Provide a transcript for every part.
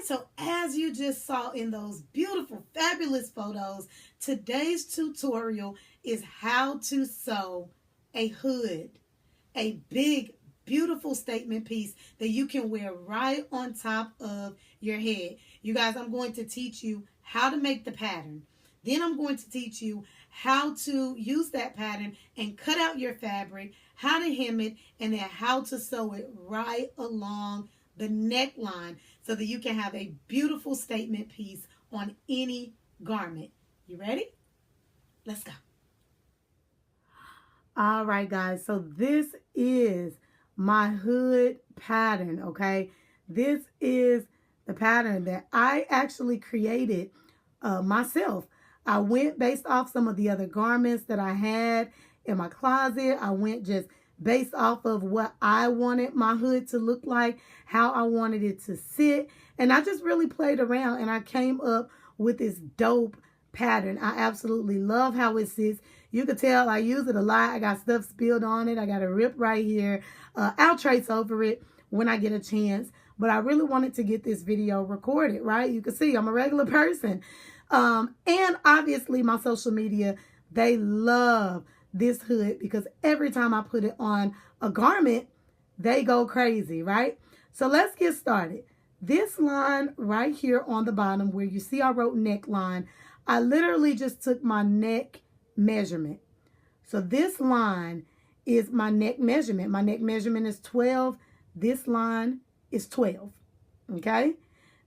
so as you just saw in those beautiful, fabulous photos, today's tutorial is how to sew a hood, a big, beautiful statement piece that you can wear right on top of your head. You guys, I'm going to teach you how to make the pattern. Then I'm going to teach you how to use that pattern and cut out your fabric, how to hem it, and then how to sew it right along the neckline so that you can have a beautiful statement piece on any garment. You ready? Let's go. All right, guys. So this is my hood pattern, okay? This is the pattern that I actually created myself. I went based off some of the other garments that I had in my closet. I went just based off of what I wanted my hood to look like, how I wanted it to sit. And I just really played around and I came up with this dope pattern. I absolutely love how it sits. You can tell I use it a lot. I got stuff spilled on it. I got a rip right here. I'll trace over it when I get a chance. But I really wanted to get this video recorded, right? You can see I'm a regular person. And obviously my social media, they love this hood because every time I put it on a garment, they go crazy, right? So let's get started. This line right here on the bottom where you see I wrote neckline, I literally just took my neck measurement. So this line is my neck measurement. My neck measurement is 12. This line is 12, okay?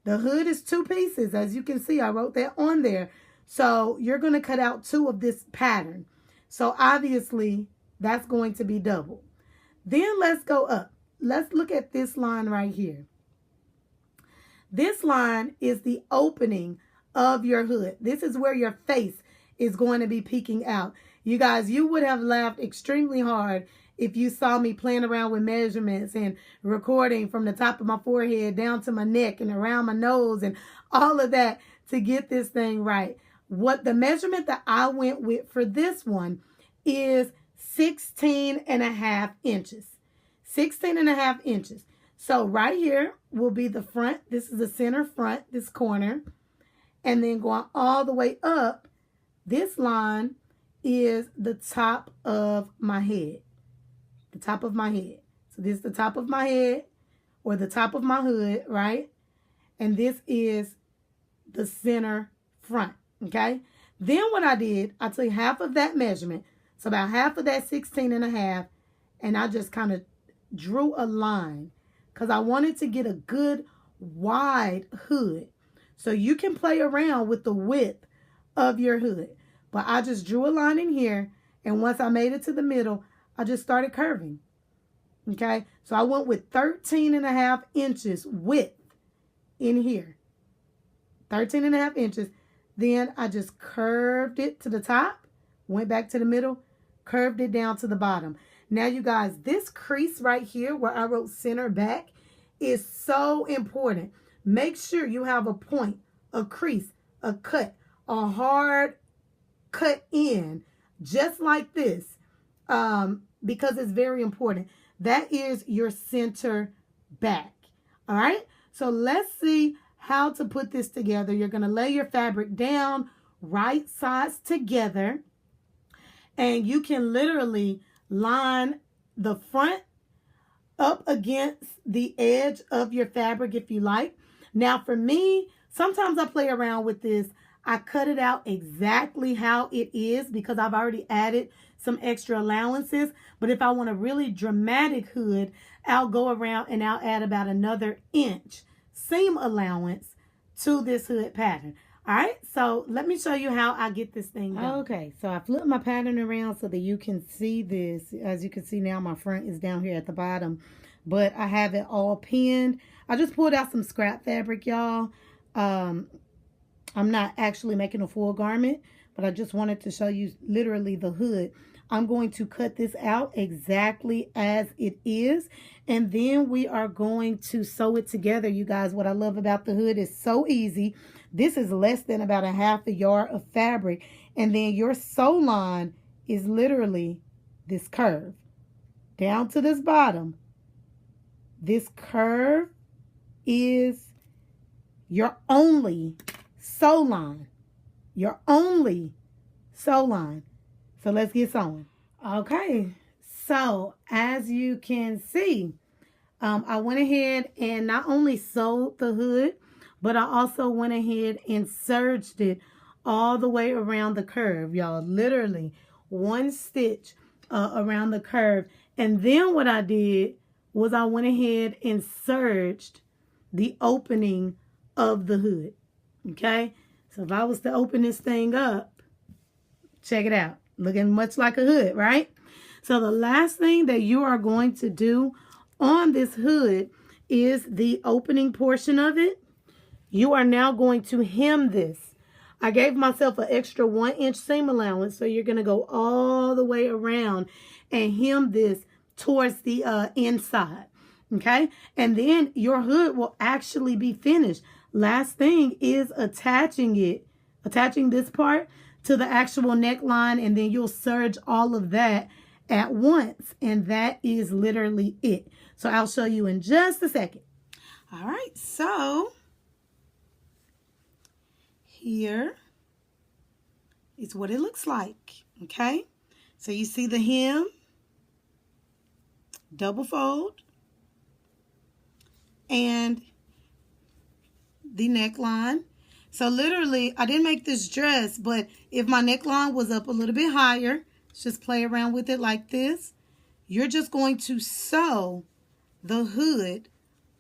The hood is 2 pieces. As you can see, I wrote that on there. So you're going to cut out 2 of this pattern. So obviously, that's going to be double. Then let's go up. Let's look at this line right here. This line is the opening of your hood. This is where your face is going to be peeking out. You guys, you would have laughed extremely hard if you saw me playing around with measurements and recording from the top of my forehead down to my neck and around my nose and all of that to get this thing right. What the measurement that I went with for this one is 16.5 inches. 16.5 inches. So right here will be the front. This is the center front, this corner. And then going all the way up, this line is the top of my head. The top of my head. So this is the top of my head or the top of my hood, right? And this is the center front, okay? Then what I did, I took half of that measurement, so about half of that 16.5, and I just kind of drew a line because I wanted to get a good wide hood. So you can play around with the width of your hood. But I just drew a line in here, and once I made it to the middle, I just started curving, okay? So I went with 13.5 inches width in here, 13.5 inches. Then I just curved it to the top, went back to the middle, curved it down to the bottom. Now, you guys, this crease right here where I wrote center back is so important. Make sure you have a point, a crease, a cut, a hard cut in, just like this. Because it's very important. That is your center back. All right. So let's see how to put this together. You're going to lay your fabric down right sides together. And you can literally line the front up against the edge of your fabric if you like. Now for me, sometimes I play around with this. I cut it out exactly how it is because I've already added some extra allowances. But if I want a really dramatic hood, I'll go around and I'll add about another inch seam allowance to this hood pattern. All right, so let me show you how I get this thing done. Okay, so I flipped my pattern around so that you can see this. As you can see now, my front is down here at the bottom, but I have it all pinned. I just pulled out some scrap fabric, y'all. I'm not actually making a full garment, but I just wanted to show you literally the hood. I'm going to cut this out exactly as it is, and then we are going to sew it together. You guys, what I love about the hood is so easy. This is less than about a half a yard of fabric, and then your sew line is literally this curve down to this bottom. This curve is your only sew line. Your only sew line. So let's get sewing. Okay, so as you can see, I went ahead and not only sewed the hood, but I also went ahead and serged it all the way around the curve, y'all. Literally one stitch around the curve. And then what I did was I went ahead and serged the opening of the hood. Okay, so if I was to open this thing up, check it out. Looking much like a hood, right? So the last thing that you are going to do on this hood is the opening portion of it. You are now going to hem this. I gave myself an extra 1-inch seam allowance, so you're going to go all the way around and hem this towards the inside. Okay, and then your hood will actually be finished. Last thing is attaching this part to the actual neckline, and then you'll serge all of that at once, and that is literally it. So I'll show you in just a second. All right, so here is what it looks like. Okay, so you see the hem, double fold, and the neckline. So literally, I didn't make this dress, but if my neckline was up a little bit higher, just play around with it like this. You're just going to sew the hood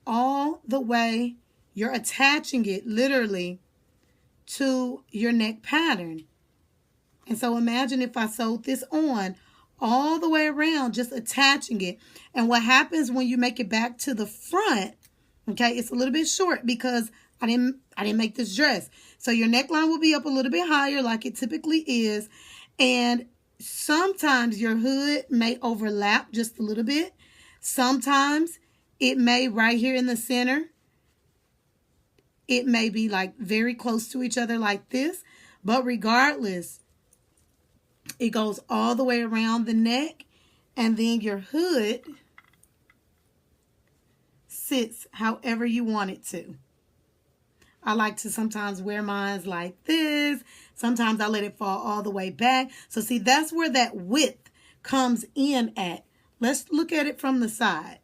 all the way. You're attaching it literally to your neck pattern. And so imagine if I sewed this on all the way around, just attaching it. And what happens when you make it back to the front, okay, it's a little bit short because I didn't make this dress. So your neckline will be up a little bit higher like it typically is. And sometimes your hood may overlap just a little bit. Sometimes it may right here in the center. It may be like very close to each other like this. But regardless, it goes all the way around the neck. And then your hood sits however you want it to. I like to sometimes wear mine like this. Sometimes I let it fall all the way back. So see, that's where that width comes in at. Let's look at it from the side.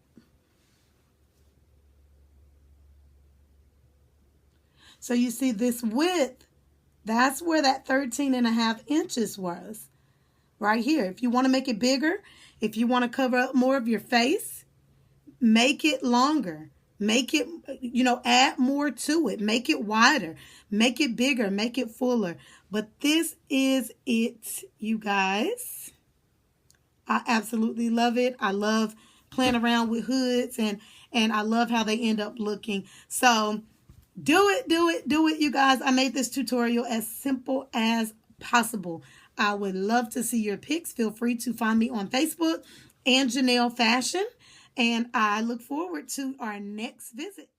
So you see this width, that's where that 13.5 inches was. Right here. If you want to make it bigger, if you want to cover up more of your face, make it longer. Make it, add more to it. Make it wider. Make it bigger. Make it fuller. But this is it, you guys. I absolutely love it. I love playing around with hoods, and I love how they end up looking. So do it, you guys. I made this tutorial as simple as possible. I would love to see your pics. Feel free to find me on Facebook and Janelle Fashion. And I look forward to our next visit.